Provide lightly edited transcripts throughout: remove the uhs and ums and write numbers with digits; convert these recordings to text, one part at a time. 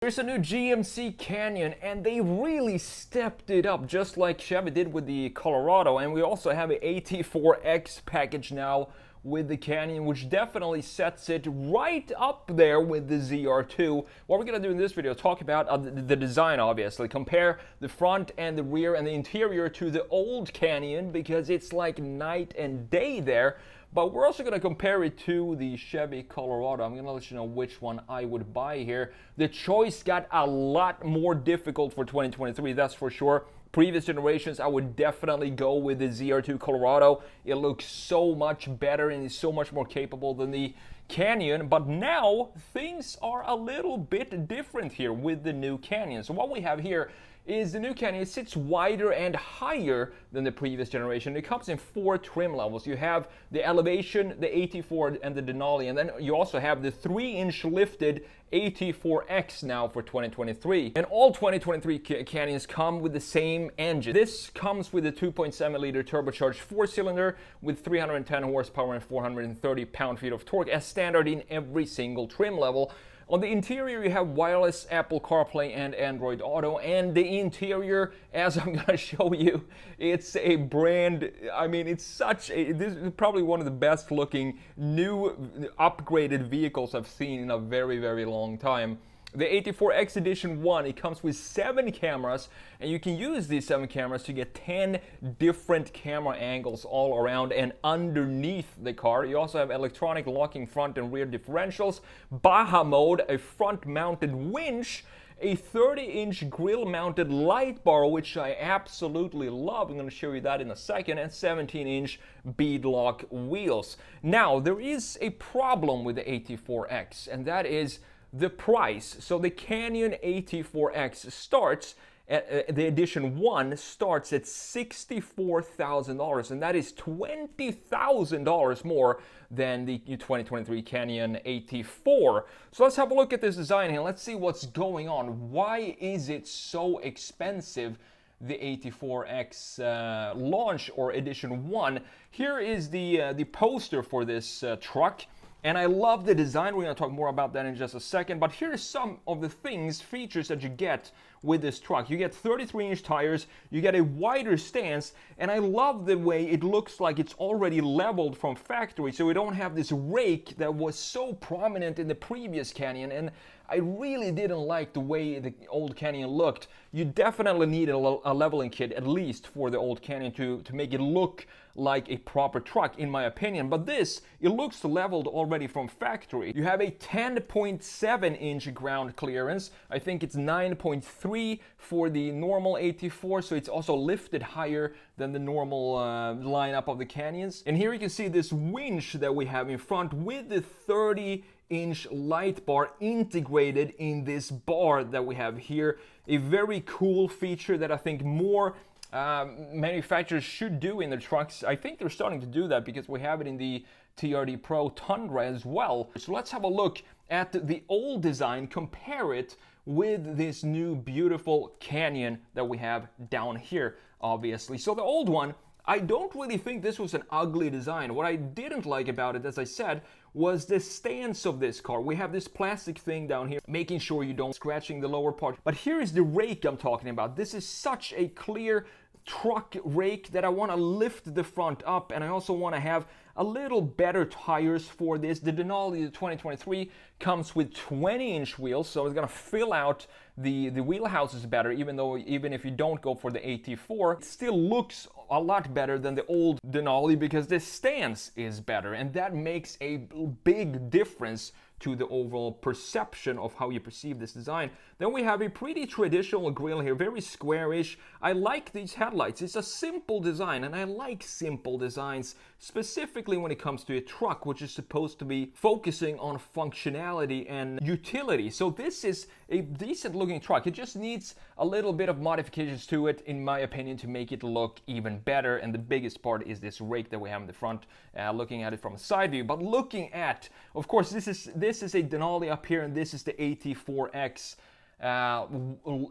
There's a new GMC Canyon, and they really stepped it up, just like Chevy did with the Colorado. And we also have an AT4X package now with the Canyon, which definitely sets it right up there with the ZR2. What we're going to do in this video, talk about the design, obviously. Compare the front and the rear and the interior to the old Canyon, because it's like night and day there. But we're also going to compare it to the Chevy Colorado. I'm going to let you know which one I would buy here. The choice got a lot more difficult for 2023, that's for sure. Previous generations, I would definitely go with the ZR2 Colorado. It looks so much better and is so much more capable than the Canyon. But now, things are a little bit different here with the new Canyon. So what we have here is the new Canyon. It sits wider and higher than the previous generation. It comes in 4 trim levels. You have the Elevation, the AT4, and the Denali, and then you also have the 3-inch lifted AT4X now for 2023. And all 2023 Canyons come with the same engine. This comes with a 2.7-liter turbocharged 4-cylinder with 310 horsepower and 430 pound-feet of torque as standard in every single trim level. On the interior, you have wireless Apple CarPlay and Android Auto, and the interior, as I'm going to show you, it's a brand, I mean, it's such a, this is probably one of the best looking new upgraded vehicles I've seen in a very, very long time. The AT4X Edition 1, it comes with 7 cameras, and you can use these 7 cameras to get 10 different camera angles all around and underneath the car. You also have electronic locking front and rear differentials, Baja mode, a front-mounted winch, a 30-inch grill-mounted light bar, which I absolutely love. I'm going to show you that in a second, and 17-inch beadlock wheels. Now, there is a problem with the AT4X, and that is the price. So the Canyon AT4X starts at the Edition 1 starts at $64,000, and that is $20,000 more than the 2023 Canyon AT4. So let's have a look at this design here. Let's see what's going on. Why is it so expensive? The AT4X launch or Edition 1. Here is the poster for this truck. And I love the design. We're going to talk more about that in just a second. But here's some of the features that you get with this truck. You get 33-inch tires, you get a wider stance, and I love the way it looks like it's already leveled from factory, so we don't have this rake that was so prominent in the previous Canyon. And I really didn't like the way the old Canyon looked. You definitely need a leveling kit, at least for the old Canyon, to make it look like a proper truck, in my opinion. But this, it looks leveled already from factory. You have a 10.7-inch ground clearance. I think it's 9.3 for the normal AT4, so it's also lifted higher than the normal lineup of the Canyons. And here you can see this winch that we have in front with the 30-inch light bar integrated in this bar that we have here. A very cool feature that I think more manufacturers should do in their trucks. I think they're starting to do that because we have it in the TRD Pro Tundra as well. So let's have a look at the old design, compare it with this new beautiful Canyon that we have down here, obviously. So the old one, I don't really think this was an ugly design. What I didn't like about it, as I said, was the stance of this car. We have this plastic thing down here, making sure you don't scratching the lower part. But here is the rake I'm talking about. This is such a clear truck rake that I want to lift the front up, and I also want to have a little better tires for this. The Denali, the 2023, comes with 20-inch wheels, so it's going to fill out the wheelhouses better, even if you don't go for the AT4. It still looks a lot better than the old Denali because the stance is better, and that makes a big difference to the overall perception of how you perceive this design. Then we have a pretty traditional grille here, very squarish. I like these headlights. It's a simple design, and I like simple designs, specifically when it comes to a truck, which is supposed to be focusing on functionality and utility. So this is a decent looking truck. It just needs a little bit of modifications to it, in my opinion, to make it look even better. And the biggest part is this rake that we have in the front, looking at it from a side view. But looking at, of course, this is a Denali up here, and this is the AT4X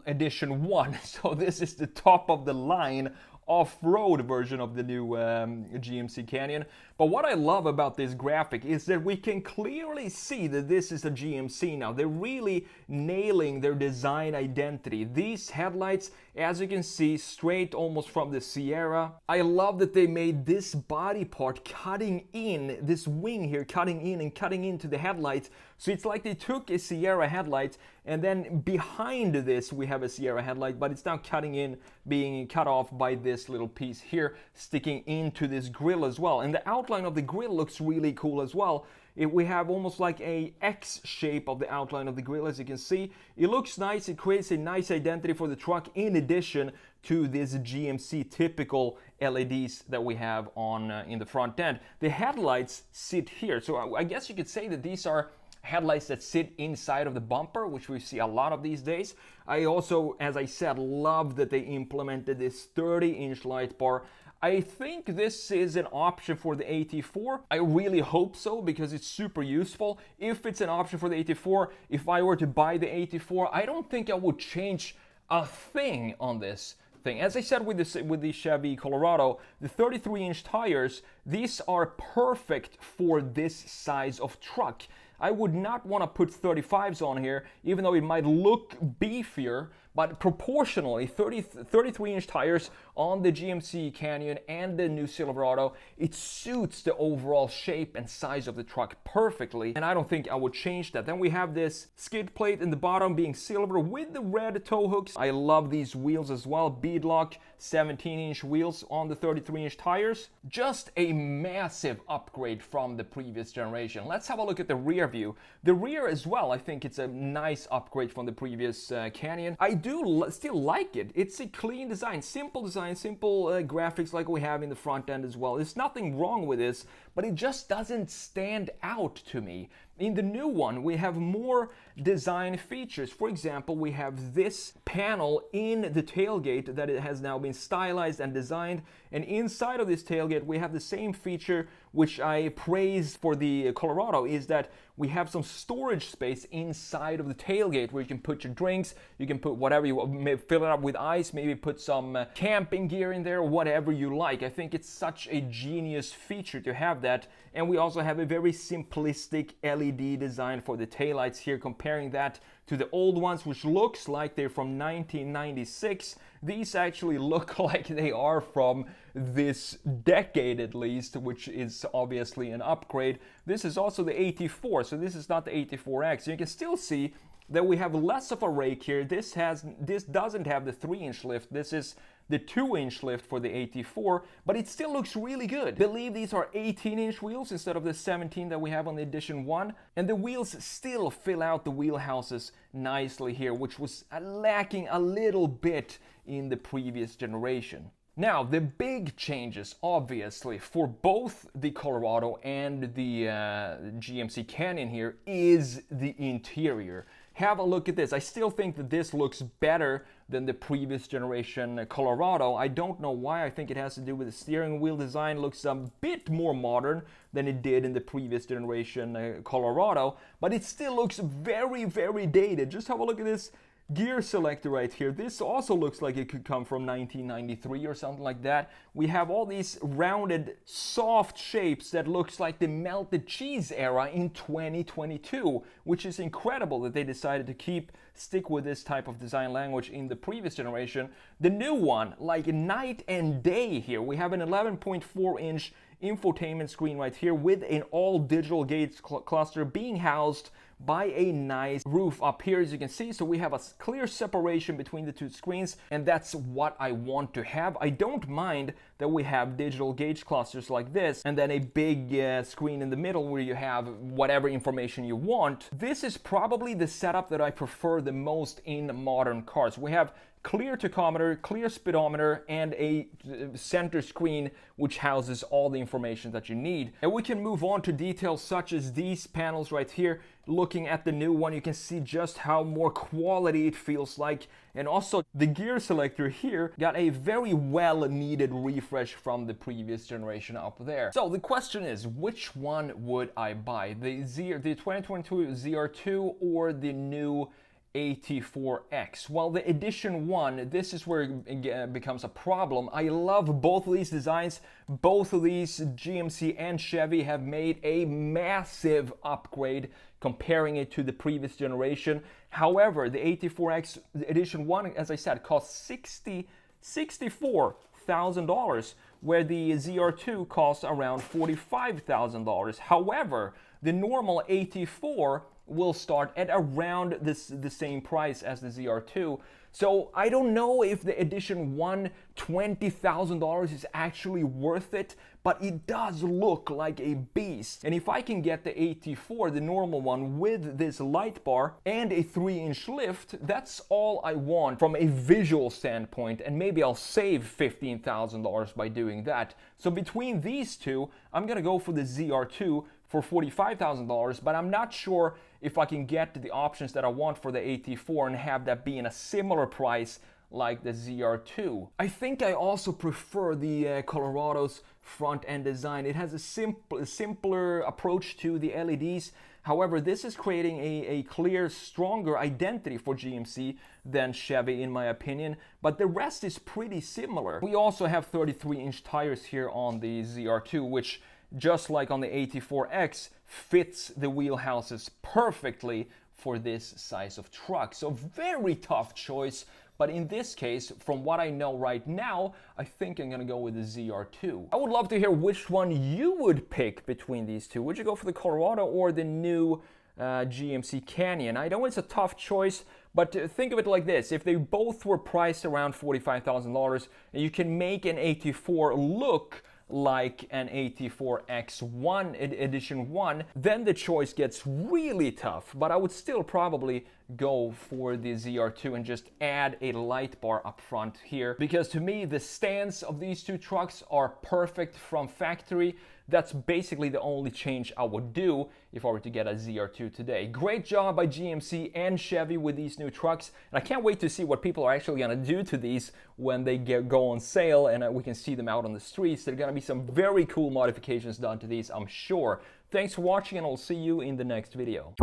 Edition 1. So this is the top of the line off-road version of the new GMC Canyon. But what I love about this graphic is that we can clearly see that this is a GMC now. They're really nailing their design identity. These headlights, as you can see, straight almost from the Sierra. I love that they made this body part cutting in, this wing here cutting in and cutting into the headlights. So it's like they took a Sierra headlight, and then behind this we have a Sierra headlight, but it's now cutting in, being cut off by this little piece here sticking into this grille as well. And the outline of the grille looks really cool as well. We have almost like a X shape of the outline of the grille, as you can see. It looks nice. It creates a nice identity for the truck in addition to this GMC typical LEDs that we have on in the front end. The headlights sit here, so I guess you could say that these are headlights that sit inside of the bumper, which we see a lot of these days. I also, as I said, love that they implemented this 30-inch light bar. I think this is an option for the AT4. I really hope so, because it's super useful. If it's an option for the AT4, if I were to buy the AT4, I don't think I would change a thing on this thing. As I said with the Chevy Colorado, the 33-inch tires, these are perfect for this size of truck. I would not want to put 35s on here, even though it might look beefier, but proportionally, 33-inch tires on the GMC Canyon and the new Silverado, it suits the overall shape and size of the truck perfectly, and I don't think I would change that. Then we have this skid plate in the bottom being silver with the red tow hooks. I love these wheels as well, beadlock 17-inch wheels on the 33-inch tires. Just a massive upgrade from the previous generation. Let's have a look at the rear view. The rear as well, I think it's a nice upgrade from the previous Canyon. I do still like it. It's a clean design, simple graphics like we have in the front end as well. There's nothing wrong with this, but it just doesn't stand out to me. In the new one, we have more design features. For example, we have this panel in the tailgate that it has now been stylized and designed. And inside of this tailgate, we have the same feature which I praised for the Colorado, is that we have some storage space inside of the tailgate where you can put your drinks, you can put whatever you want, maybe fill it up with ice, maybe put some camping gear in there, whatever you like. I think it's such a genius feature to have that. And we also have a very simplistic LED design for the taillights here, comparing that to the old ones, which looks like they're from 1996. These actually look like they are from this decade at least, which is obviously an upgrade. This is also the AT4, so this is not the AT4X. You can still see that we have less of a rake here. This doesn't have the 3-inch lift. This is the 2-inch lift for the AT4, but it still looks really good. I believe these are 18-inch wheels instead of the 17 that we have on the Edition 1, and the wheels still fill out the wheelhouses nicely here, which was lacking a little bit in the previous generation. Now, the big changes, obviously, for both the Colorado and the GMC Canyon here is the interior. Have a look at this. I still think that this looks better than the previous generation Colorado. I don't know why. I think it has to do with the steering wheel design. Looks a bit more modern than it did in the previous generation Colorado, but it still looks very, very dated. Just have a look at this gear selector right here. This also looks like it could come from 1993 or something like that. We have all these rounded soft shapes that looks like the melted cheese era in 2022, which is incredible that they decided to stick with this type of design language in the previous generation. The new one, like night and day here. We have an 11.4-inch infotainment screen right here with an all digital gauge cluster being housed by a nice roof up here, as you can see. So we have a clear separation between the two screens, and that's what I want to have. I don't mind that we have digital gauge clusters like this, and then a big screen in the middle where you have whatever information you want. This is probably the setup that I prefer the most in modern cars. We have clear tachometer, clear speedometer, and a center screen which houses all the information that you need. And we can move on to details such as these panels right here. Looking at the new one, you can see just how more quality it feels like. And also the gear selector here got a very well needed refresh from the previous generation up there. So the question is, which one would I buy? The 2022 ZR2 or the new AT4X. Well, the Edition 1, this is where it becomes a problem. I love both of these designs. Both of these, GMC and Chevy, have made a massive upgrade comparing it to the previous generation. However, the AT4X Edition 1, as I said, costs $64,000, where the ZR2 costs around $45,000. However, the normal AT4 will start at around the same price as the ZR2. So I don't know if the Edition 1 $20,000 is actually worth it, but it does look like a beast. And if I can get the AT4, the normal one, with this light bar and a 3-inch lift, that's all I want from a visual standpoint, and maybe I'll save $15,000 by doing that. So between these two, I'm gonna go for the ZR2 for $45,000, but I'm not sure if I can get the options that I want for the AT4 and have that be in a similar price like the ZR2. I think I also prefer the Colorado's front end design. It has a simpler approach to the LEDs. However, this is creating a clear, stronger identity for GMC than Chevy, in my opinion, but the rest is pretty similar. We also have 33-inch tires here on the ZR2, which, just like on the AT4X, fits the wheelhouses perfectly for this size of truck. So very tough choice, but in this case, from what I know right now, I think I'm gonna go with the ZR2. I would love to hear which one you would pick between these two. Would you go for the Colorado or the new GMC Canyon? I know it's a tough choice, but think of it like this. If they both were priced around $45,000, and you can make an AT4 look like an AT4X1 Edition 1, then the choice gets really tough. But I would still probably go for the ZR2 and just add a light bar up front here, because to me the stance of these two trucks are perfect from factory. That's basically the only change I would do if I were to get a ZR2 today. Great job by GMC and Chevy with these new trucks, and I can't wait to see what people are actually gonna do to these when they go on sale and we can see them out on the streets. There are gonna be some very cool modifications done to these, I'm sure. Thanks for watching, and I'll see you in the next video.